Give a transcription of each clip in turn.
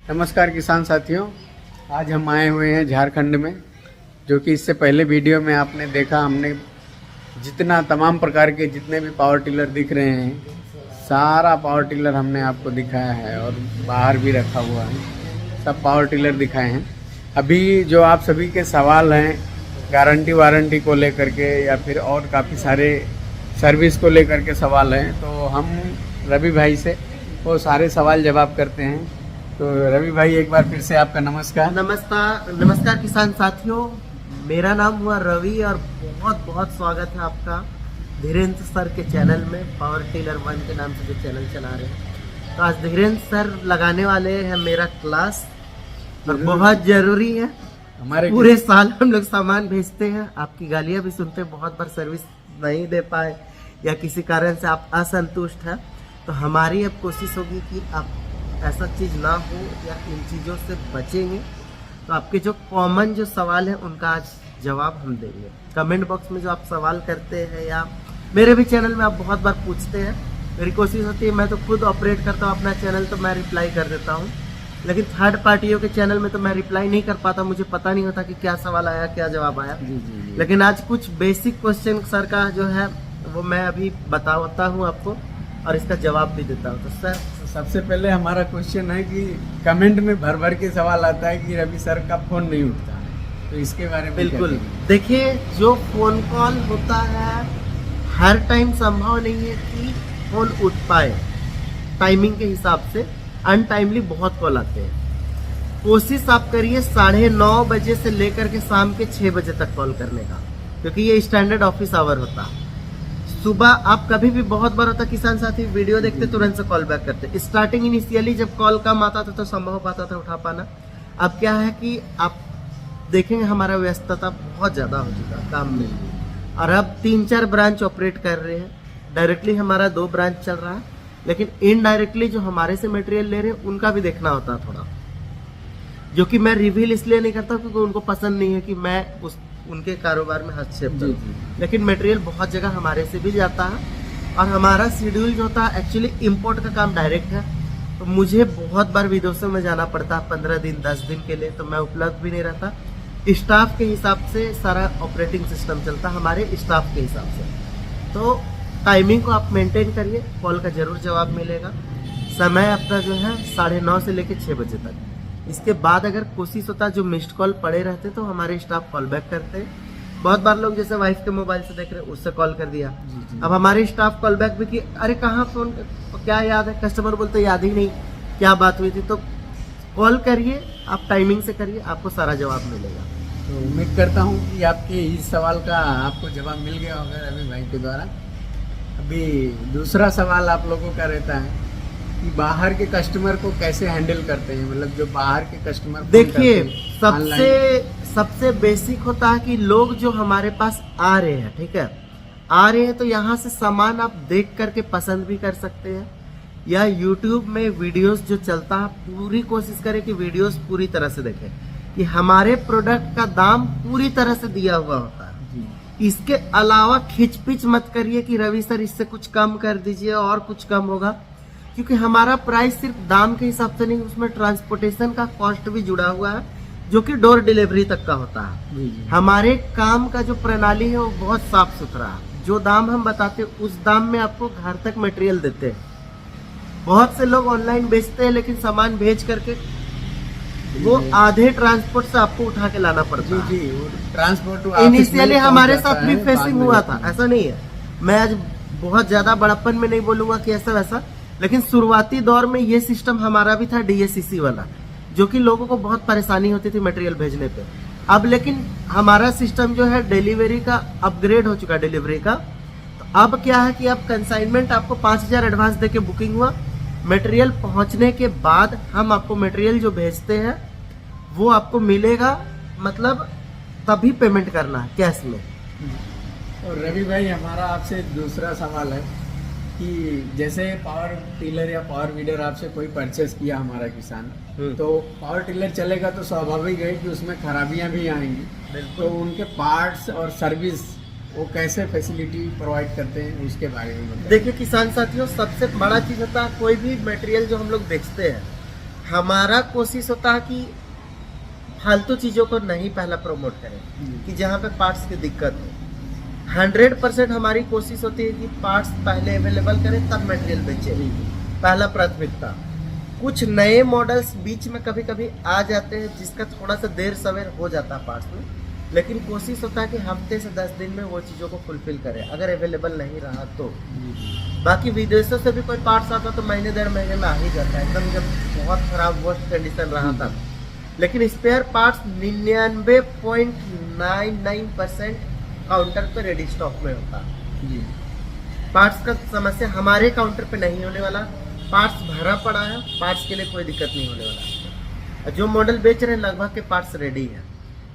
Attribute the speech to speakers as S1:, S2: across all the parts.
S1: नमस्कार किसान साथियों, आज हम आए हुए हैं झारखंड में, जो कि इससे पहले वीडियो में आपने देखा। हमने जितना तमाम प्रकार के जितने भी पावर टिलर दिख रहे हैं, सारा पावर टिलर हमने आपको दिखाया है और बाहर भी रखा हुआ है, सब पावर टिलर दिखाए हैं। अभी जो आप सभी के सवाल हैं गारंटी वारंटी को लेकर के या फिर और काफ़ी सारे सर्विस को लेकर के सवाल हैं, तो हम रवि भाई से वो सारे सवाल जवाब करते हैं। तो रवि भाई, एक बार फिर से आपका नमस्कार।
S2: नमस्कार किसान साथियों, मेरा नाम हुआ रवि और बहुत बहुत स्वागत है आपका धीरेन्द्र सर के चैनल में, पावर टिलर 1 के नाम से जो चैनल चला रहे हैं। तो आज धीरेन्द्र सर लगाने वाले हैं मेरा क्लास, और बहुत जरूरी है।
S1: हमारे
S2: पूरे साल हम लोग सामान भेजते हैं, आपकी गालियां भी सुनते हैं, बहुत बार सर्विस नहीं दे पाए या किसी कारण से आप असंतुष्ट हैं। तो हमारी अब कोशिश होगी कि आप ऐसा चीज़ ना हो या इन चीज़ों से बचेंगे। तो आपके जो कॉमन जो सवाल है उनका आज जवाब हम देंगे। कमेंट बॉक्स में जो आप सवाल करते हैं या मेरे भी चैनल में आप बहुत बार पूछते हैं, मेरी कोशिश होती है, मैं तो खुद ऑपरेट करता हूँ अपना चैनल, तो मैं रिप्लाई कर देता हूँ। लेकिन थर्ड पार्टियों के चैनल में तो मैं रिप्लाई नहीं कर पाता, मुझे पता नहीं होता कि क्या सवाल आया, क्या जवाब आया।
S1: जी।
S2: लेकिन आज कुछ बेसिक क्वेश्चन सर का जो है वो मैं अभी बताता हूँ आपको और इसका जवाब भी देता हूँ। तो सर,
S1: सबसे पहले हमारा क्वेश्चन है कि कमेंट में भर भर के सवाल आता है कि रवि सर का फोन नहीं उठता है, तो इसके बारे में
S2: बिल्कुल
S1: क्या कहेंगे?
S2: देखिए, जो फोन कॉल होता है हर टाइम संभव नहीं है कि फोन उठ पाए। टाइमिंग के हिसाब से अनटाइमली बहुत कॉल आते हैं। कोशिश आप करिए 9:30 बजे से लेकर के शाम के 6 बजे तक कॉल करने का, क्योंकि ये स्टैंडर्ड ऑफिस आवर होता है। सुबह आप कभी भी, बहुत बार होता किसान साथी वीडियो देखते तुरंत से कॉल बैक करते। स्टार्टिंग इनिशियली जब कॉल कम आता था तो संभव हो पाता था उठा पाना। अब क्या है कि आप देखेंगे हमारा व्यस्तता बहुत ज़्यादा हो चुका है काम में, और अब 3-4 ब्रांच ऑपरेट कर रहे हैं। डायरेक्टली हमारा 2 ब्रांच चल रहा है, लेकिन इनडायरेक्टली जो हमारे से मटेरियल ले रहे हैं उनका भी देखना होता है थोड़ा, जो कि मैं रिवील इसलिए नहीं करता क्योंकि उनको पसंद नहीं है कि मैं उनके कारोबार में हस्तक्षेप करूं। लेकिन मटेरियल बहुत जगह हमारे से भी जाता है, और हमारा शेड्यूल जो होता है एक्चुअली इंपोर्ट का काम डायरेक्ट है। तो मुझे बहुत बार विदेशों में जाना पड़ता है 15 दिन 10 दिन के लिए, तो मैं उपलब्ध भी नहीं रहता। स्टाफ के हिसाब से सारा ऑपरेटिंग सिस्टम चलता है, हमारे स्टाफ के हिसाब से। तो टाइमिंग को आप मेंटेन करिए, कॉल का जरूर जवाब मिलेगा। समय अपना जो है 9:30 से लेकर 6 बजे तक। इसके बाद अगर कोशिश होता है जो मिस्ड कॉल पड़े रहते तो हमारे स्टाफ कॉल बैक करते हैं। बहुत बार लोग जैसे वाइफ के मोबाइल से देख रहे हैं उससे कॉल कर दिया। अब हमारे स्टाफ कॉल बैक भी कि अरे कहाँ फोन, क्या याद है, कस्टमर बोलते याद ही नहीं क्या बात हुई थी। तो कॉल करिए, आप टाइमिंग से करिए, आपको सारा जवाब मिलेगा।
S1: तो उम्मीद करता हूँ कि आपके इस सवाल का आपको जवाब मिल गया होगा रवि भाई के द्वारा। अभी दूसरा सवाल आप लोगों का रहता है कि बाहर के कस्टमर को कैसे हैंडल करते हैं, मतलब जो बाहर के कस्टमर।
S2: देखिए, सबसे बेसिक होता है कि लोग जो हमारे पास आ रहे हैं, ठीक है, आ रहे हैं तो यहाँ से सामान आप देख करके पसंद भी कर सकते हैं, या YouTube में वीडियोस जो चलता है पूरी कोशिश करें कि वीडियोस पूरी तरह से देखें कि हमारे प्रोडक्ट का दाम पूरी तरह से दिया हुआ होता है। इसके अलावा खिचपिच मत करिए कि रवि सर इससे कुछ कम कर दीजिए और कुछ कम होगा, क्योंकि हमारा प्राइस सिर्फ दाम के हिसाब से नहीं, उसमें ट्रांसपोर्टेशन का कॉस्ट भी जुड़ा हुआ है, जो कि डोर डिलीवरी तक का होता है। हमारे काम का जो प्रणाली है वो बहुत साफ सुथरा है। जो दाम हम बताते हैं उस दाम में आपको घर तक मटेरियल देते हैं। बहुत से लोग ऑनलाइन बेचते हैं, लेकिन सामान भेज करके वो आधे ट्रांसपोर्ट से आपको उठा के लाना पड़ता है।
S1: ट्रांसपोर्ट
S2: इनिशियली हमारे साथ भी फेसिंग हुआ था, ऐसा नहीं है। मैं आज बहुत ज्यादा बड़प्पन में नहीं बोलूंगा कि ऐसा वैसा, लेकिन शुरुआती दौर में ये सिस्टम हमारा भी था DSCC वाला, जो कि लोगों को बहुत परेशानी होती थी मटेरियल भेजने पे। अब लेकिन हमारा सिस्टम जो है डिलीवरी का अपग्रेड हो चुका है, डिलीवरी का। तो अब क्या है कि आप कंसाइनमेंट, आपको 5,000 एडवांस देके बुकिंग हुआ, मटेरियल पहुंचने के बाद हम आपको मटेरियल जो भेजते हैं वो आपको मिलेगा, मतलब तभी पेमेंट करना है कैश में।
S1: और रवि भाई, हमारा आपसे दूसरा सवाल है कि जैसे पावर टिलर या पावर वीडर आपसे कोई परचेस किया हमारा किसान, तो पावर टिलर चलेगा तो स्वाभाविक है कि उसमें खराबियां भी आएंगी। तो उनके पार्ट्स और सर्विस वो कैसे फैसिलिटी प्रोवाइड करते हैं, उसके बारे में बताइए।
S2: देखिए किसान साथियों, सबसे बड़ा चीज होता है कोई भी मटेरियल जो हम लोग बेचते हैं, हमारा कोशिश होता है कि फालतू चीज़ों को नहीं पहला प्रमोट करें, कि जहाँ पे पार्ट्स की दिक्कत है 100% हमारी कोशिश होती है कि पार्ट्स पहले अवेलेबल करें तब मटेरियल बेचें, पहला प्राथमिकता। कुछ नए मॉडल्स बीच में कभी कभी आ जाते हैं जिसका थोड़ा सा देर सवेर हो जाता है पार्ट्स में, लेकिन कोशिश होता है कि हफ्ते से 10 दिन में वो चीज़ों को फुलफिल करें अगर अवेलेबल नहीं रहा तो। बाकी विदेशों से भी कोई पार्ट्स आता तो महीने 1.5 महीने में आ ही जाता है, एकदम जब बहुत खराब वर्स्ट कंडीशन रहा था। लेकिन स्पेयर पार्ट्स 99.99% काउंटर पे रेडी स्टॉक में होता है। पार्ट्स का समस्या हमारे काउंटर पे नहीं होने वाला, पार्ट्स भरा पड़ा है, पार्ट्स के लिए कोई दिक्कत नहीं होने वाला। जो मॉडल बेच रहे हैं लगभग के पार्ट्स रेडी है।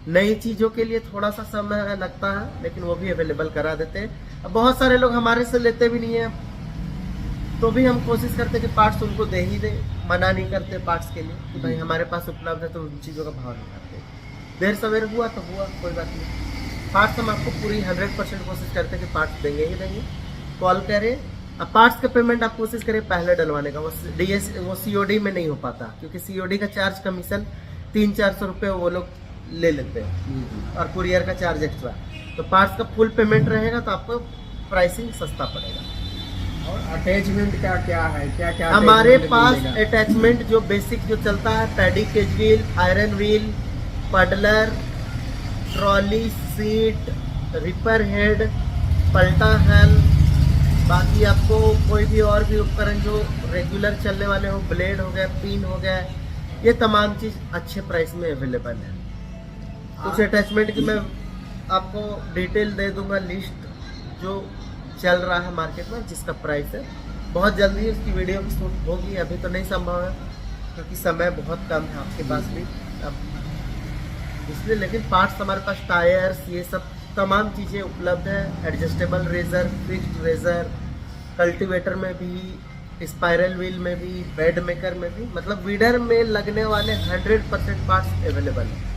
S2: नई चीज़ों के लिए थोड़ा सा समय लगता है लेकिन वो भी अवेलेबल करा देते हैं। अब बहुत सारे लोग हमारे से लेते भी नहीं है तो भी हम कोशिश करते हैं कि पार्ट्स उनको दे ही दे, मना नहीं करते पार्ट्स के लिए कि भाई हमारे पास उपलब्ध है तो उन चीज़ों का भाव नहीं करते। देर सवेर हुआ तो हुआ, कोई बात नहीं। पार्ट्स हम आपको पूरी 100% कोशिश करते हैं कि पार्ट्स देंगे ही देंगे। कॉल करें। अब पार्ट्स का पेमेंट आप कोशिश करें पहले डलवाने का, वो COD में नहीं हो पाता क्योंकि COD का चार्ज कमीशन 300-400 रुपये वो लोग ले लेते हैं और कुरियर का चार्ज एक्स्ट्रा। तो पार्ट्स का फुल पेमेंट रहेगा तो आपको प्राइसिंग सस्ता पड़ेगा।
S1: और अटैचमेंट का क्या है, क्या क्या
S2: हमारे
S1: attachment
S2: पास
S1: मिलेगा?
S2: अटैचमेंट जो बेसिक जो चलता है, paddy cage wheel, iron wheel, puddler, trolley seat, reaper head, पल्टा हैंड, बाकी आपको कोई भी और भी उपकरण जो रेगुलर चलने वाले हो, ब्लेड हो गया, पिन हो गया, ये तमाम चीज़ अच्छे प्राइस में अवेलेबल है। कुछ अटैचमेंट की मैं आपको डिटेल दे दूंगा, लिस्ट जो चल रहा है मार्केट में जिसका प्राइस है। बहुत जल्दी उसकी वीडियो की शूट होगी, अभी तो नहीं संभव है क्योंकि समय बहुत कम है आपके पास भी अब इसलिए। लेकिन पार्ट्स हमारे पास टायर्स ये सब तमाम चीज़ें उपलब्ध है। Adjustable razor, fixed razor, cultivator में भी, स्पाइरल व्हील में भी, बेड मेकर में भी, मतलब वीडर में लगने वाले 100% पार्ट्स अवेलेबल है।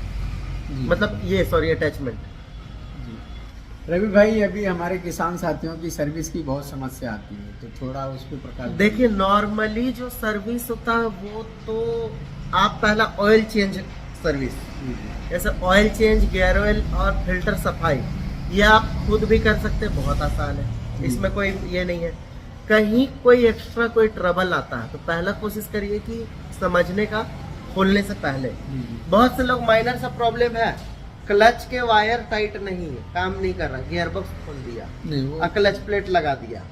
S2: मतलब ये सॉरी अटैचमेंट।
S1: रवि भाई, अभी हमारे किसान साथियों की सर्विस की बहुत समस्या आती है तो थोड़ा उसको प्रकाश
S2: देखिए, नॉर्मली जो सर्विस होता है वो तो आप पहला ऑयल चेंज सर्विस, जैसे ऑयल चेंज, गियर ऑयल और फिल्टर सफाई, ये आप खुद भी कर सकते हैं, बहुत आसान है, इसमें कोई ये नहीं है। कहीं कोई एक्स्ट्रा कोई ट्रबल आता है तो पहला कोशिश करिए कि समझने का, खोलने से पहले। बहुत से लोग माइनर सा प्रॉब्लम है, क्लच के वायर टाइट नहीं है, काम नहीं कर रहा, गियर बॉक्स खोल दिया, क्लच प्लेट लगा दिया।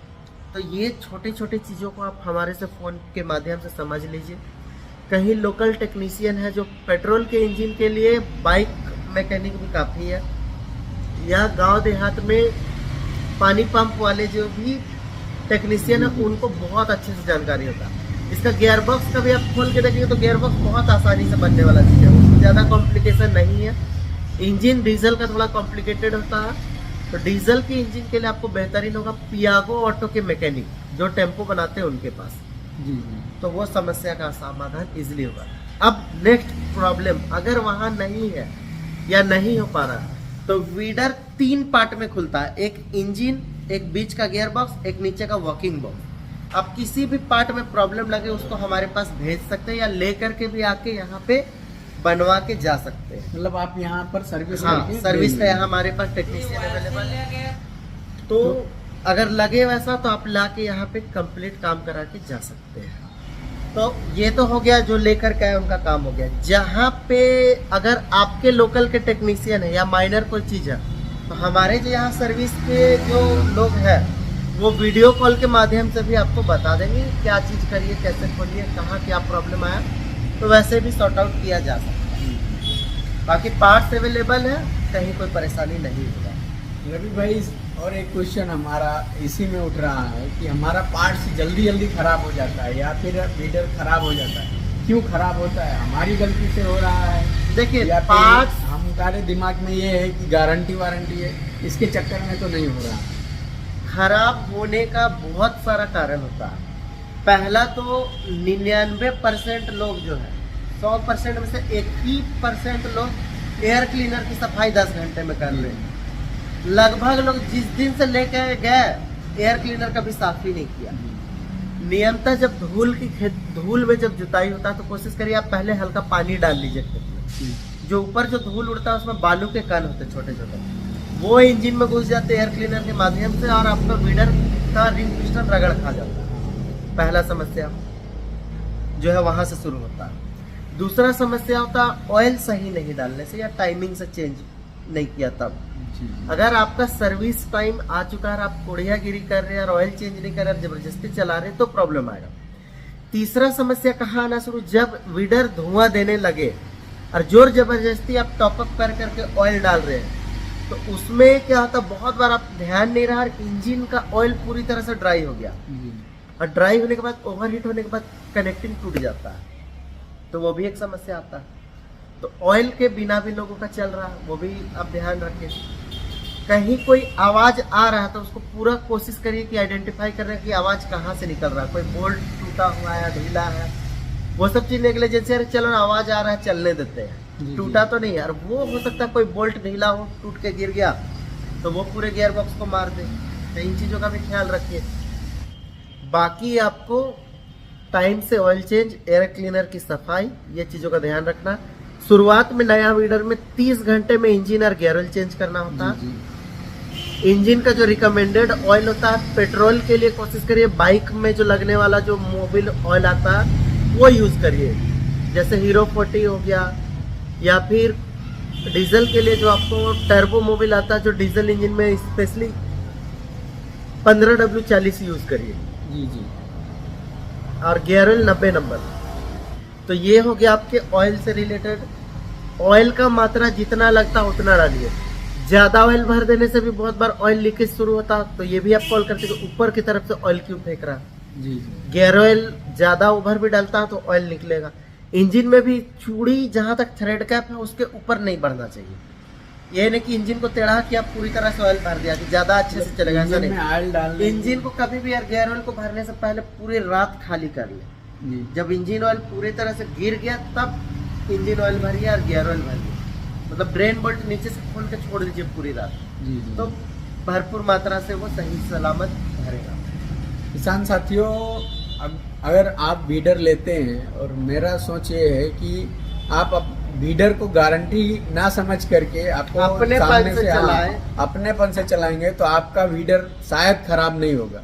S2: तो ये छोटी छोटी चीज़ों को आप हमारे से फ़ोन के माध्यम से समझ लीजिए। कहीं लोकल टेक्नीशियन है जो पेट्रोल के इंजन के लिए, बाइक मैकेनिक भी काफ़ी है, या गांव देहात में पानी पंप वाले जो भी टेक्नीशियन है उनको बहुत अच्छे से जानकारी होता है। इसका गियर बॉक्स का भी आप खोल के देखेंगे तो गियर बॉक्स बहुत आसानी से बनने वाला चीज़ है, उसमें ज़्यादा कॉम्प्लिकेशन नहीं है। इंजन डीजल का थोड़ा कॉम्प्लिकेटेड होता है, तो डीजल के इंजन के लिए आपको बेहतरीन होगा पियागो ऑटो के मैकेनिक जो टेम्पो बनाते हैं उनके पास। तो वो समस्या का समाधान इजीली होगा। अब नेक्स्ट प्रॉब्लम अगर वहाँ नहीं है या नहीं हो पा रहा तो वीडर 3 पार्ट में खुलता है, एक इंजन, एक बीच का गियर बॉक्स, एक नीचे का वर्किंग बॉक्स। आप किसी भी पार्ट में प्रॉब्लम लगे उसको हमारे पास भेज सकते हैं या ले करके भी आके यहाँ पे बनवा के जा सकते हैं।
S1: मतलब आप यहाँ पर सर्विस,
S2: हाँ, सर्विस का यहाँ हमारे पास टेक्नीशियन अवेलेबल है। तो अगर लगे वैसा तो आप ला के यहाँ पे कंप्लीट काम करा के जा सकते हैं। तो ये तो हो गया जो लेकर के आए उनका काम हो गया। जहाँ पे अगर आपके लोकल के टेक्नीशियन है या माइनर कोई चीज़ है तो हमारे जो यहाँ सर्विस के जो लोग हैं वो वीडियो कॉल के माध्यम से भी आपको बता देंगे क्या चीज़ करिए, कैसे खोलिए, कहाँ क्या प्रॉब्लम आया, तो वैसे भी सॉर्ट आउट किया जा सकता है। बाकी पार्ट्स अवेलेबल है, कहीं कोई परेशानी नहीं होगा।
S1: रवि भाई, और एक क्वेश्चन हमारा इसी में उठ रहा है कि हमारा पार्ट्स जल्दी जल्दी खराब हो जाता है या फिर वीडर खराब हो जाता है, क्यों खराब होता है? हमारी गलती से हो रहा है?
S2: देखिए,
S1: पार्ट्स हमारे दिमाग में ये है कि गारंटी वारंटी है, इसके चक्कर में तो नहीं हो रहा।
S2: खराब होने का बहुत सारा कारण होता है। पहला तो 99% लोग जो है, 100% में से 1% लोग एयर क्लीनर की सफाई 10 घंटे में कर रहे हैं। लगभग लोग जिस दिन से लेकर गए एयर क्लीनर कभी साफ ही नहीं किया। नियमतः जब धूल में जब जुताई होता है तो कोशिश करिए आप पहले हल्का पानी डाल लीजिए खेत में। जो ऊपर जो धूल उड़ता है उसमें बालू के कण होते हैं छोटे छोटे, वो इंजन में घुस जाते हैं एयर क्लीनर के माध्यम से और आपका वीडर का रिंग पिस्टन रगड़ खा जाता है। पहला समस्या जो है वहां से शुरू होता है। दूसरा समस्या होता है ऑयल सही नहीं डालने से या टाइमिंग से चेंज नहीं किया तब। अगर आपका सर्विस टाइम आ चुका है, आप कोड़ियागिरी कर रहे हैं और ऑयल चेंज नहीं कर रहे, जबरदस्ती चला रहे तो प्रॉब्लम आएगा। तीसरा समस्या कहाँ आना शुरू, जब वीडर धुआं देने लगे और जोर जबरदस्ती आप टॉपअप कर करके ऑयल डाल रहे हैं तो उसमें क्या होता है, बहुत बार आप ध्यान नहीं रहा, इंजन का ऑयल पूरी तरह से ड्राई हो गया और ड्राई होने के बाद ओवरहीट होने के बाद कनेक्टिंग टूट जाता है, तो वो भी एक समस्या आता है। तो ऑयल के बिना भी लोगों का चल रहा है, वो भी आप ध्यान रखें। कहीं कोई आवाज आ रहा है तो उसको पूरा कोशिश करिए कि आइडेंटिफाई करने की आवाज कहाँ से निकल रहा है, कोई बोल्ट टूटा हुआ है, ढीला है, वो सब चीज निकले। जैसे अरे चलो आवाज आ रहा है चलने देते हैं, टूटा तो नहीं यार, वो हो सकता है कोई बोल्ट ढीला हो, टूट के गिर गया तो वो पूरे गियर बॉक्स को मार दे। तो इन चीजों का भी ख्याल रखिए। बाकी आपको टाइम से ऑयल चेंज, एयर क्लीनर की सफाई, ये चीजों का ध्यान रखना। शुरुआत में नया वीडर में 30 घंटे में इंजन और गियर ऑयल चेंज करना होता है। इंजन का जो रिकमेंडेड ऑयल होता है पेट्रोल के लिए कोशिश करिए बाइक में जो लगने वाला जो मोबिल ऑयल आता है वो यूज करिए, जैसे हीरो 40 हो गया, या फिर डीजल के लिए जो आपको टर्बो मोबिल आता है जो डीजल इंजन में स्पेशली 15W40 यूज करिए
S1: जी।
S2: और गियर ऑयल 90 नंबर। तो ये हो गया आपके ऑयल से रिलेटेड। ऑयल का मात्रा जितना लगता उतना डालिए। ज्यादा ऑयल भर देने से भी बहुत बार ऑयल लीकेज शुरू होता है, तो ये भी आप कॉल करते हैं ऊपर की तरफ से ऑयल क्यों फेंक रहा है।
S1: जी।
S2: गियर ऑयल ज्यादा ओवर भी डालता है तो ऑयल निकलेगा। इंजन में भी चूड़ी जहां तक थ्रेड कैप है उसके ऊपर नहीं बढ़ना चाहिए। ये नहीं कि इंजन को टेढ़ा कि आप पूरी तरह से ऑयल भर दिया कि ज्यादा अच्छे से चलेगा, ऐसा नहीं। इंजन को कभी भी यार गियर ऑयल को भरने से पहले पूरी रात खाली कर ले। जब इंजन ऑयल पूरी तरह से गिर गया तब इंजन ऑयल भरिए और गियर ऑयल भरिए, मतलब ब्रेन बोल्ट नीचे से खोल के छोड़ दीजिए पूरी रात। तो भरपूर मात्रा से वो सही सलामत भरेगा।
S1: किसान साथियों, अब अगर आप वीडर लेते हैं, और मेरा सोच ये है कि आप वीडर को गारंटी ना समझ करके आपको
S2: अपनेपन से चलाएं,
S1: अपनेपन से चलाएंगे तो आपका वीडर शायद खराब नहीं होगा।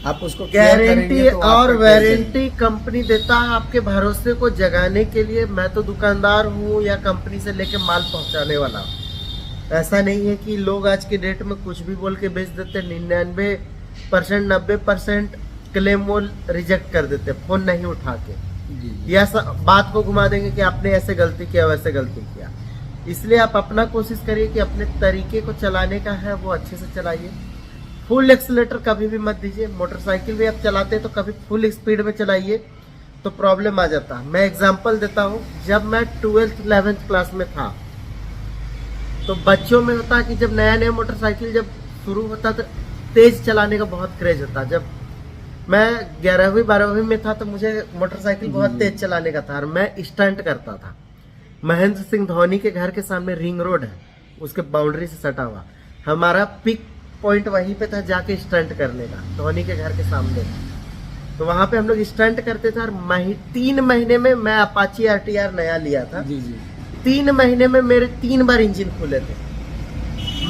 S1: आप उसको
S2: गारंटी और वारंटी कंपनी देता है आपके भरोसे को जगाने के लिए। मैं तो दुकानदार हूँ या कंपनी से लेके माल पहुँचाने वाला हूँ। ऐसा नहीं है कि लोग आज के डेट में कुछ भी बोल के बेच देते। 99% 90% क्लेम वो रिजेक्ट कर देते, फोन नहीं उठा के, या बात को घुमा देंगे कि आपने ऐसे गलती किया वैसे गलती किया। इसलिए आप अपना कोशिश करिए कि अपने तरीके को चलाने का है वो अच्छे से चलाइए। फुल एक्सीलेटर कभी भी मत दीजिए। मोटरसाइकिल भी आप चलाते हैं तो कभी फुल स्पीड में चलाइए तो प्रॉब्लम आ जाता है। मैं एग्जांपल देता हूँ, जब मैं 12th 11th क्लास में था तो बच्चों में होता है कि जब नया नया मोटरसाइकिल जब शुरू होता तो तेज चलाने का बहुत क्रेज होता। जब मैं 11वीं 12वीं में था तो मुझे मोटरसाइकिल बहुत तेज चलाने का था और मैं स्टंट करता था। महेंद्र सिंह धोनी के घर के सामने रिंग रोड है, उसके बाउंड्री से सटा हुआ हमारा पिक पॉइंट वहीं पे था जाके स्टंट करने का, धोनी के घर के सामने। तो वहां पे हम लोग स्टंट करते थे और 3 महीने में मैं अपाची RTR नया लिया था। 3 महीने में मेरे 3 बार इंजन खुले थे।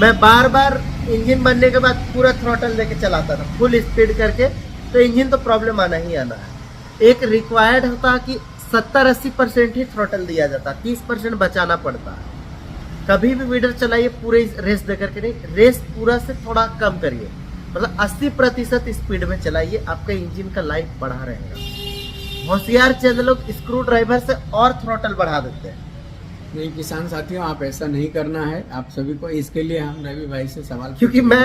S2: मैं बार बार इंजन बनने के बाद पूरा थ्रॉटल लेके चलाता था फुल स्पीड करके, तो इंजन तो प्रॉब्लम आना ही आना है। एक रिक्वायर्ड होता कि 70-80% ही थ्रॉटल दिया जाता, 30% बचाना पड़ता है। कभी भी वीडर चलाइए पूरे रेस दे करके नहीं, रेस पूरा से थोड़ा कम करिए, मतलब 80% स्पीड में चलाइए, आपका इंजन का लाइफ बढ़ा रहेगा। होशियार चंद लोग स्क्रू ड्राइवर से और थ्रॉटल बढ़ा देते हैं।
S1: नहीं किसान साथियों, आप ऐसा नहीं करना है आप सभी को। इसके लिए हम रवि भाई से सवाल,
S2: क्योंकि मैं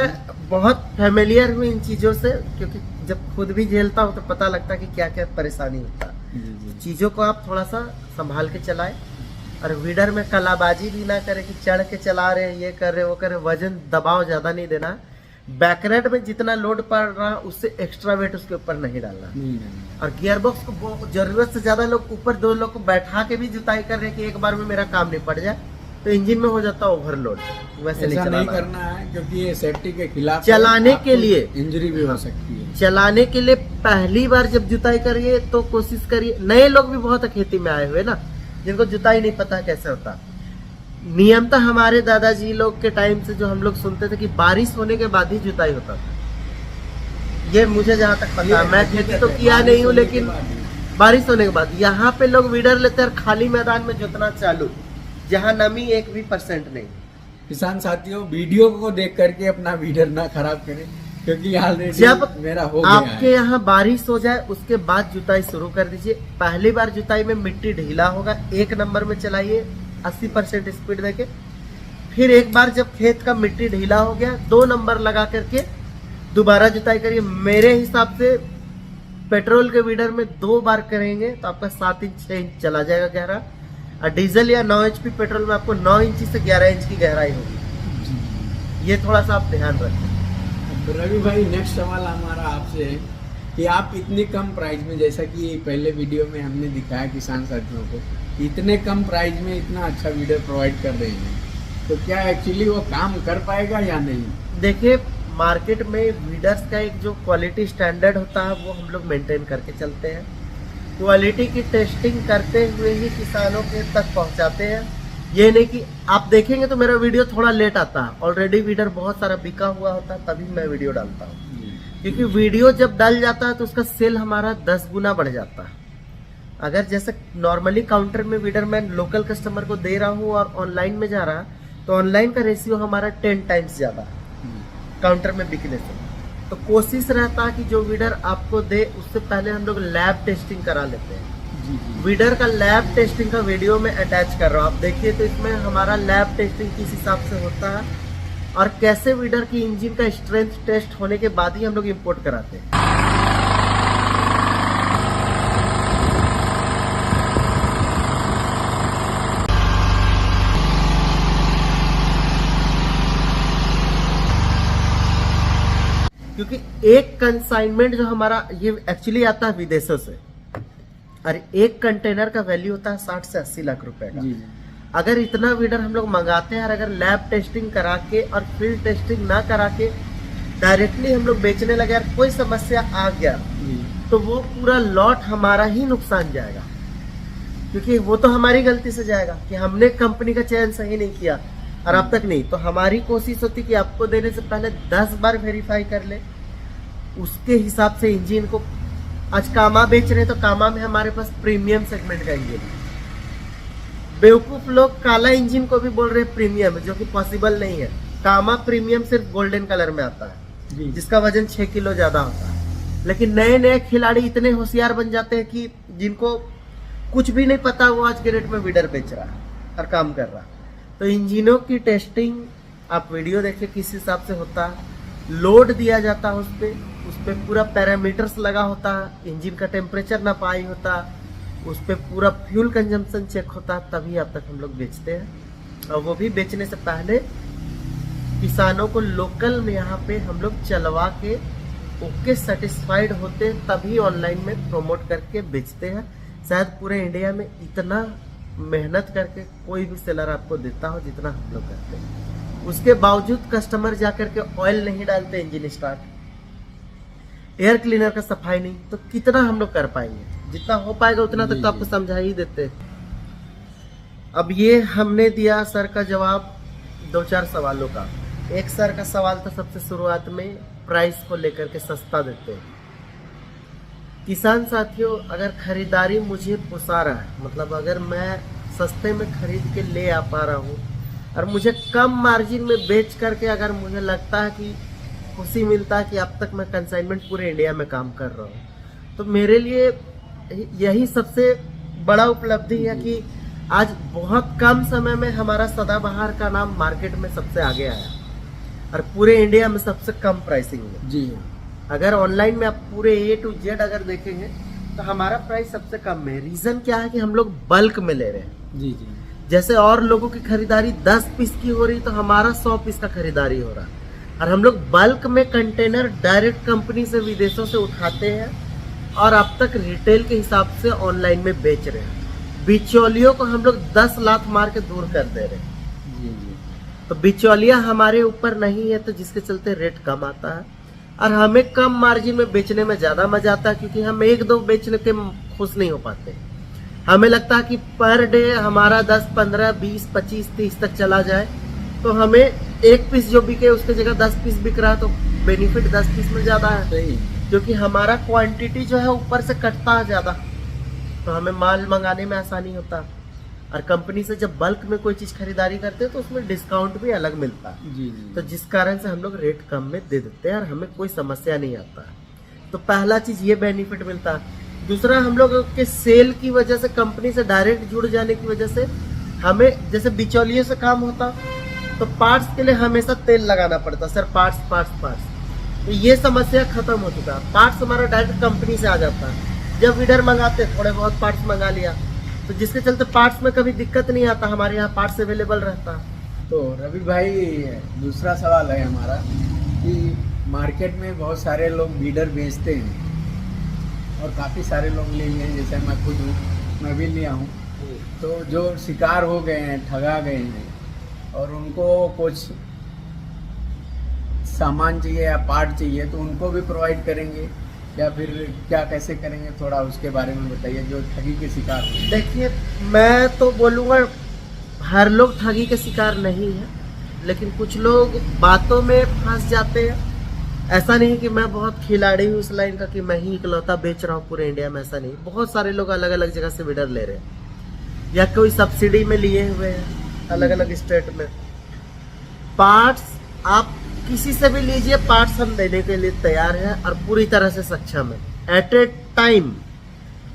S2: बहुत फैमिलियर हूँ इन चीजों से, क्योंकि जब खुद भी झेलता हूँ तो पता लगता है कि क्या क्या परेशानी होता है। चीजों को आप थोड़ा सा संभाल के चलाएं और वीडर में कलाबाजी भी ना करें कि चढ़ के चला रहे हैं, ये कर रहे वो कर रहे। वजन दबाव ज्यादा नहीं देना। बैकरेट में जितना लोड पड़ रहा उससे एक्स्ट्रा वेट उसके ऊपर नहीं डालना। और गियर बॉक्स को जरूरत से ज्यादा लोग ऊपर 2 लोग को बैठा के भी जुताई कर रहे हैं कि एक बार में मेरा काम निपट जाए, तो इंजन में हो जाता है ओवरलोड। वैसे नहीं
S1: करना है, क्योंकि ये सेफ्टी के खिलाफ
S2: चलाने के लिए
S1: इंजरी भी हो सकती है।
S2: चलाने के लिए पहली बार जब जुताई करिए तो कोशिश करिए, नए लोग भी बहुत है खेती में आए हुए ना, जिनको जुताई नहीं पता कैसे होता। नियमतः हमारे दादाजी लोग के टाइम से जो हम लोग सुनते थे कि बारिश होने के बाद ही जुताई होता था, ये मुझे जहाँ तक पता है, मैं खेती तो किया नहीं हूँ, लेकिन बारिश होने के बाद यहाँ पे लोग वीडर लेते हैं खाली मैदान में जोतना चालू, जहाँ नमी 1% नहीं।
S1: किसान साथियों, वीडियो को देख करके अपना वीडर ना खराब करें, क्योंकि ऑलरेडी
S2: जब
S1: मेरा हो गया
S2: आपके
S1: है।
S2: यहाँ बारिश हो जाए उसके बाद जुताई शुरू कर दीजिए। पहली बार जुताई में मिट्टी ढीला होगा, 1 नंबर में चलाइए 80% स्पीड देके। फिर एक बार जब खेत का मिट्टी ढीला हो गया 2 नंबर लगा करके दोबारा जुताई करिए। मेरे हिसाब से पेट्रोल के वीडर में 2 बार करेंगे तो आपका 7 इंच 6 इंच चला जाएगा गहरा, और डीजल या 9 HP पेट्रोल में आपको 9 इंच से 11 इंच की गहराई होगी। ये थोड़ा सा आप ध्यान रखें।
S1: तो रवि भाई, नेक्स्ट सवाल हमारा आपसे है कि आप इतनी कम प्राइस में, जैसा कि पहले वीडियो में हमने दिखाया किसान साथियों को, इतने कम प्राइस में इतना अच्छा वीडर प्रोवाइड कर रहे हैं, तो क्या एक्चुअली वो काम कर पाएगा या नहीं?
S2: देखिए, मार्केट में वीडर्स का एक जो क्वालिटी स्टैंडर्ड होता है वो हम लोग मेंटेन करके चलते हैं। क्वालिटी की टेस्टिंग करते हुए ही किसानों के तक पहुंचाते हैं। ये नहीं कि आप देखेंगे तो मेरा वीडियो थोड़ा लेट आता है, ऑलरेडी वीडर बहुत सारा बिका हुआ होता है तभी मैं वीडियो डालता हूँ, क्योंकि वीडियो जब डल जाता है तो उसका सेल हमारा 10 गुना बढ़ जाता है। अगर जैसे नॉर्मली काउंटर में वीडर मैं लोकल कस्टमर को दे रहा हूँ और ऑनलाइन में जा रहा, तो ऑनलाइन का रेशियो हमारा 10 टाइम्स ज्यादा है काउंटर में बिकने से। तो कोशिश रहता है कि जो वीडर आपको दे उससे पहले हम लोग लैब टेस्टिंग करा लेते हैं। वीडर का लैब टेस्टिंग का वीडियो में अटैच कर रहा हूँ, आप देखिए तो इसमें हमारा लैब टेस्टिंग किस हिसाब से होता है और कैसे वीडर की इंजन का स्ट्रेंथ टेस्ट होने के बाद ही हम लोग इंपोर्ट कराते हैं। क्योंकि एक कंसाइनमेंट जो हमारा ये एक्चुअली आता है विदेशों से, और एक कंटेनर का वैल्यू होता है 60 से 80 लाख रुपए का। अगर इतना वीडर हम लोग मंगाते हैं और अगर लैब टेस्टिंग करा के और फील्ड टेस्टिंग ना करा के डायरेक्टली हम लोग बेचने लगे और कोई समस्या आ गया तो वो पूरा लॉट हमारा ही नुकसान जाएगा, क्योंकि वो तो हमारी गलती से जाएगा कि हमने कंपनी का चयन सही नहीं किया और अब तक नहीं। तो हमारी कोशिश होती कि आपको देने से पहले 10 बार वेरीफाई कर ले, उसके हिसाब से इंजन को। आज कामा बेच रहे हैं तो कामा में हमारे पास प्रीमियम सेगमेंट का इंजन है। बेवकूफ लोग काला इंजन को भी बोल रहे हैं प्रीमियम, जो कि पॉसिबल नहीं है। कामा प्रीमियम सिर्फ गोल्डन कलर में आता है जिसका वजन 6 किलो ज्यादा होता है। लेकिन नए नए खिलाड़ी इतने होशियार बन जाते हैं कि जिनको कुछ भी नहीं पता वो आज के डेट में वीडर बेच रहा है और काम कर रहा है। तो इंजनों की टेस्टिंग आप वीडियो देखिए किस हिसाब से होता है, लोड दिया जाता है उस पे पूरा पैरामीटर्स लगा होता है, इंजन का टेम्परेचर नापाई होता है, उस पे पूरा फ्यूल कंजम्पशन चेक होता है, तभी अब तक हम लोग बेचते हैं। और वो भी बेचने से पहले किसानों को लोकल में यहाँ पे हम लोग चलवा के ओके सेटिस्फाइड होते हैं, तभी ऑनलाइन में प्रमोट करके बेचते हैं। शायद पूरे इंडिया में इतना मेहनत करके कोई भी सेलर आपको देता हो जितना हम लोग करते हैं। उसके बावजूद कस्टमर जाकर के ऑयल नहीं डालते, इंजन स्टार्ट, एयर क्लीनर का सफाई नहीं, तो कितना हम लोग कर पाएंगे? जितना हो पाएगा उतना तक तो आपको समझा ही देते। अब ये हमने दिया सर का जवाब 2-4 सवालों का। एक सर का सवाल था सबसे शुरुआत में, प्राइस को लेकर के सस्ता देते हैं। किसान साथियों, अगर खरीदारी मुझे पोसा रहा है, मतलब अगर मैं सस्ते में खरीद के ले आ पा रहा हूँ और मुझे कम मार्जिन में बेच करके अगर मुझे लगता है कि खुशी मिलता है कि अब तक मैं कंसाइनमेंट पूरे इंडिया में काम कर रहा हूँ, तो मेरे लिए यही सबसे बड़ा उपलब्धि है कि आज बहुत कम समय में हमारा सदाबहार का नाम मार्केट में सबसे आगे आया और पूरे इंडिया में सबसे कम प्राइसिंग में।
S1: जी हाँ।
S2: अगर ऑनलाइन में आप पूरे A to Z अगर देखेंगे तो हमारा प्राइस सबसे कम में। रीजन क्या है कि हम लोग बल्क में ले रहे हैं।
S1: जी जी।
S2: जैसे और लोगों की खरीदारी 10 पीस की हो रही तो हमारा 100 पीस का खरीदारी हो रहा है, और हम लोग बल्क में कंटेनर डायरेक्ट कंपनी से विदेशों से उठाते हैं और अब तक रिटेल के हिसाब से ऑनलाइन में बेच रहे हैं। बिचौलियों को हम लोग 10 लाख मार के दूर कर दे रहे हैं।
S1: जी जी।
S2: तो बिचौलिया हमारे ऊपर नहीं है, तो जिसके चलते रेट कम आता है। और हमें कम मार्जिन में बेचने में ज़्यादा मजा आता है, क्योंकि हम एक दो बेचने के खुश नहीं हो पाते। हमें लगता है कि पर डे हमारा 10, 15, 20, 25, 30 तक चला जाए, तो हमें एक पीस जो बिके उसकी जगह 10 पीस बिक रहा है, तो बेनिफिट 10 पीस में ज़्यादा है।
S1: सही।
S2: क्योंकि हमारा क्वांटिटी जो है ऊपर से कटता है ज़्यादा, तो हमें माल मंगाने में आसानी होता है। और कंपनी से जब बल्क में कोई चीज़ खरीदारी करते हैं तो उसमें डिस्काउंट भी अलग मिलता है।
S1: जी जी।
S2: तो जिस कारण से हम लोग रेट कम में दे देते हैं और हमें कोई समस्या नहीं आता है। तो पहला चीज़ ये बेनिफिट मिलता है। दूसरा, हम लोग के सेल की वजह से, कंपनी से डायरेक्ट जुड़ जाने की वजह से, हमें जैसे बिचौलियों से काम होता, तो पार्ट्स के लिए हमेशा तेल लगाना पड़ता, सर पार्ट्स पार्ट्स पार्ट्स। तो ये समस्या खत्म हो चुका है। पार्ट्स हमारा डायरेक्ट कंपनी से आ जाता है। जब वीडर मंगाते थोड़े बहुत पार्ट्स मंगा लिया, तो जिसके चलते पार्ट्स में कभी दिक्कत नहीं आता, हमारे यहाँ पार्ट्स अवेलेबल रहता है।
S1: तो रवि भाई, दूसरा सवाल है हमारा कि मार्केट में बहुत सारे लोग वीडर बेचते हैं और काफ़ी सारे लोग ले लिए हैं, जैसे मैं खुद हूँ, मैं भी लिया हूँ। तो जो शिकार हो गए हैं, ठगा गए हैं, और उनको कुछ सामान चाहिए या पार्ट चाहिए, तो उनको भी प्रोवाइड करेंगे या फिर क्या, कैसे करेंगे, थोड़ा उसके बारे में बताइए, जो ठगी के शिकार हैं।
S2: देखिए, मैं तो बोलूँगा हर लोग ठगी के शिकार नहीं है, लेकिन कुछ लोग बातों में फंस जाते हैं। ऐसा नहीं कि मैं बहुत खिलाड़ी हूँ उस लाइन का कि मैं ही इकलौता बेच रहा हूँ पूरे इंडिया में, ऐसा नहीं। बहुत सारे लोग अलग अलग जगह से वीडर ले रहे हैं, या कोई सब्सिडी में लिए हुए हैं अलग अलग स्टेट में। पार्ट्स आप किसी से भी लीजिए, पार्ट्स हम देने के लिए तैयार हैं और पूरी तरह से सक्षम है। एट ए टाइम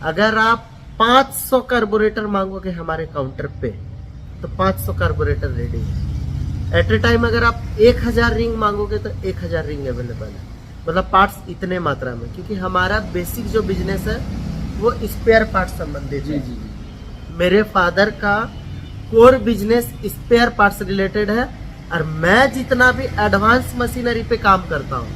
S2: अगर आप 500 कार्बोरेटर मांगोगे हमारे काउंटर पे, तो 500 कार्बोरेटर रेडी है। एट ए टाइम अगर आप 1000 रिंग मांगोगे तो 1000 रिंग अवेलेबल है। मतलब पार्ट्स इतने मात्रा में, क्योंकि हमारा बेसिक जो बिजनेस है वो स्पेयर पार्ट संबंधित है।
S1: जी।
S2: मेरे फादर का core business spare parts related है, और मैं जितना भी एडवांस मशीनरी पे काम करता हूँ,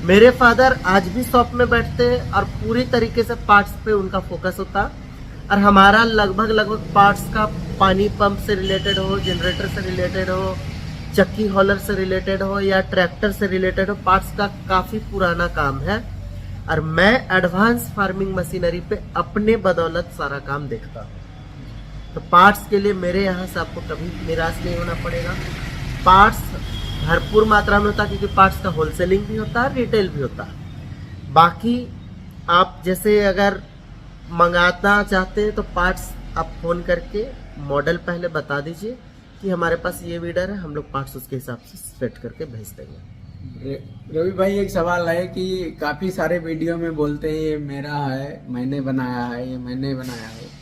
S2: मेरे फादर आज भी शॉप में बैठते हैं और पूरी तरीके से पार्ट्स पे उनका फोकस होता। और हमारा लगभग पार्ट्स का पानी पंप से रिलेटेड हो, जनरेटर से रिलेटेड हो, चक्की हॉलर से रिलेटेड हो या ट्रैक्टर से रिलेटेड हो, पार्ट्स का काफ़ी पुराना काम है। और मैं एडवांस फार्मिंग मशीनरी पे अपने बदौलत सारा काम देखता हूँ। तो पार्ट्स के लिए मेरे यहाँ से आपको कभी निराश नहीं होना पड़ेगा। पार्ट्स भरपूर मात्रा में होता है, क्योंकि पार्ट्स का होलसेलिंग भी होता है, रिटेल भी होता है। बाकी आप जैसे अगर मंगाना चाहते हैं तो पार्ट्स आप फ़ोन करके मॉडल पहले बता दीजिए कि हमारे पास ये वीडर है, हम लोग पार्ट्स उसके हिसाब से सेट करके भेज देंगे।
S1: रवि भाई, एक सवाल है कि काफ़ी सारे वीडियो में बोलते हैं ये मेरा है, मैंने बनाया है, ये मैंने बनाया है।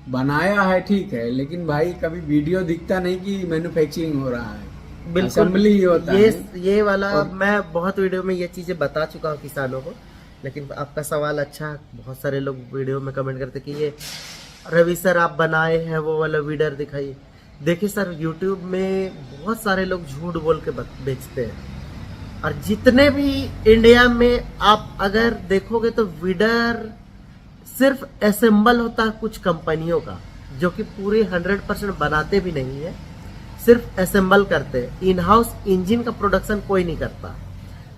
S1: बनाया है ठीक है, लेकिन भाई कभी वीडियो दिखता नहीं कि मैन्युफैक्चरिंग हो रहा है,
S2: बिल्कुल
S1: असेंबली होता है।
S2: ये वाला मैं बहुत वीडियो में ये चीज़ें बता चुका हूँ किसानों को। लेकिन आपका सवाल अच्छा, बहुत सारे लोग वीडियो में कमेंट करते कि ये रवि सर आप बनाए हैं वो वाला वीडर दिखाइए। देखिए सर, यूट्यूब में बहुत सारे लोग झूठ बोल के बेचते हैं, और जितने भी इंडिया में आप अगर देखोगे तो वीडर सिर्फ असेंबल होता है कुछ कंपनियों का, जो कि पूरी 100% बनाते भी नहीं है, सिर्फ असेंबल करते हैं। इन हाउस इंजन का प्रोडक्शन कोई नहीं करता,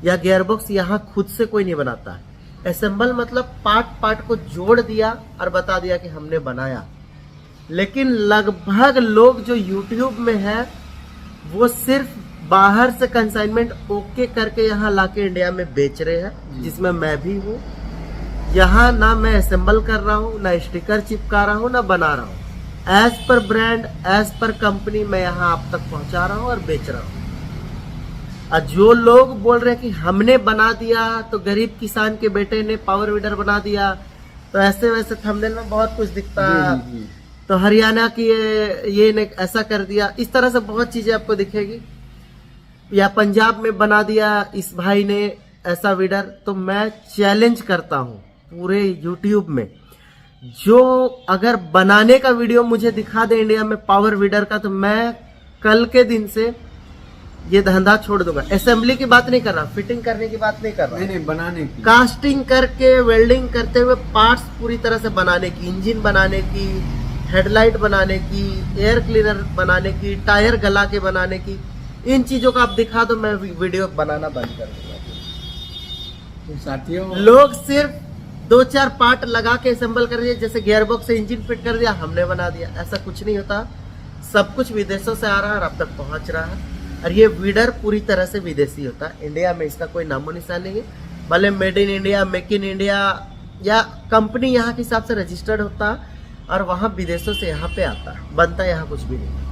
S2: या गियरबॉक्स यहाँ खुद से कोई नहीं बनाता है। असेंबल मतलब पार्ट को जोड़ दिया और बता दिया कि हमने बनाया। लेकिन लगभग लोग जो यूट्यूब में है वो सिर्फ बाहर से कंसाइनमेंट ओके करके यहाँ लाके इंडिया में बेच रहे हैं, जिसमें मैं भी हूँ। यहाँ ना मैं असेंबल कर रहा हूँ, ना स्टिकर चिपका रहा हूँ, ना बना रहा हूँ। As per brand, as per company मैं यहाँ आप तक पहुँचा रहा हूँ और बेच रहा हूँ। और जो लोग बोल रहे हैं कि हमने बना दिया, तो गरीब किसान के बेटे ने पावर वीडर बना दिया, तो ऐसे वैसे थंबनेल में बहुत कुछ दिखता है। तो हरियाणा की ये ने ऐसा कर दिया, इस तरह से बहुत चीजें आपको दिखेगी। या पंजाब में बना दिया इस भाई ने ऐसा वीडर। तो मैं चैलेंज करता हूँ पूरे यूट्यूब में, जो अगर बनाने का वीडियो मुझे दिखा दे इंडिया में पावर वीडर का, तो मैं कल के दिन से ये धंधा छोड़ दूंगा। असेंबली की बात नहीं कर रहा, फिटिंग करने की बात नहीं कर रहा,
S1: नहीं बनाने की,
S2: कास्टिंग करके वेल्डिंग करते हुए पार्ट्स पूरी तरह से बनाने की, इंजन बनाने की, हेडलाइट बनाने की, एयर क्लीनर बनाने की, टायर गला के बनाने की, इन चीजों का आप दिखा दो, मैं वीडियो बनाना बंद कर दूंगा।
S1: तो साथियों
S2: लोग सिर्फ 2-4 पार्ट लगा के असेंबल कर दिए, जैसे गियर बॉक्स से इंजन फिट कर दिया, हमने बना दिया। ऐसा कुछ नहीं होता, सब कुछ विदेशों से आ रहा है और अब तक पहुंच रहा है। और ये वीडर पूरी तरह से विदेशी होता है, इंडिया में इसका कोई नामो निशान नहीं है। भले made in India, make in India या कंपनी यहाँ के हिसाब से रजिस्टर्ड होता है और वहाँ विदेशों से यहाँ पे आता है, बनता है यहाँ कुछ भी नहीं।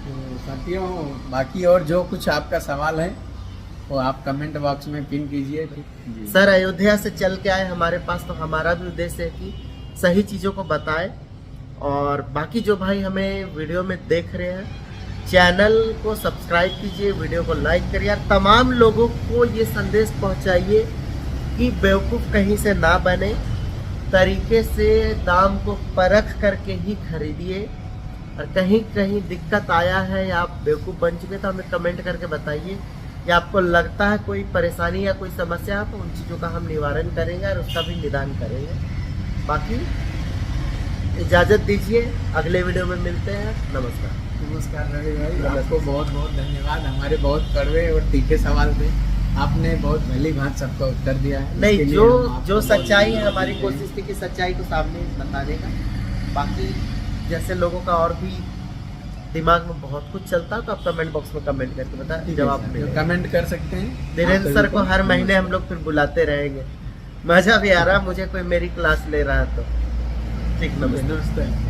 S1: तो साथियों बाकी और जो कुछ आपका सवाल है वो आप कमेंट बॉक्स में पिन कीजिए। जी।
S2: सर अयोध्या से चल के आए हमारे पास, तो हमारा भी उद्देश्य है कि सही चीज़ों को बताएं। और बाकी जो भाई हमें वीडियो में देख रहे हैं, चैनल को सब्सक्राइब कीजिए, वीडियो को लाइक करिए और तमाम लोगों को ये संदेश पहुंचाइए कि बेवकूफ़ कहीं से ना बने, तरीके से दाम को परख करके ही खरीदिए। और कहीं कहीं दिक्कत आया है या आप बेवकूफ़ बन चुके तो हमें कमेंट करके बताइए, या आपको लगता है कोई परेशानी या कोई समस्या है तो उन चीज़ों का हम निवारण करेंगे और उसका भी निदान करेंगे। बाकी इजाज़त दीजिए, अगले वीडियो में मिलते हैं। नमस्कार।
S1: नमस्कार रवि भाई, आपको बहुत बहुत धन्यवाद। हमारे बहुत कड़वे और तीखे सवाल थे, आपने बहुत भली भांति सबका उत्तर दिया है।
S2: नहीं,
S1: इसके लिए
S2: जो
S1: हम आपको
S2: जो
S1: बहुत
S2: सच्चाई है,
S1: धन्यवाद
S2: हमारी
S1: देते हैं।
S2: कोशिश थी कि सच्चाई को सामने बताने का। बाकी जैसे लोगों का और भी दिमाग में बहुत कुछ चलता है तो आप कमेंट बॉक्स में कमेंट करके बता
S1: ठीक है
S2: जवाब
S1: सर,
S2: मिलेगा।
S1: कमेंट कर सकते हैं।
S2: धीरेन्द्र
S1: आप
S2: सर
S1: सभी
S2: को हर महीने हम लोग फिर बुलाते रहेंगे, मजा भी आ रहा, मुझे कोई मेरी क्लास ले रहा है तो। ठीक, नमस्ते।
S1: नमस्ते।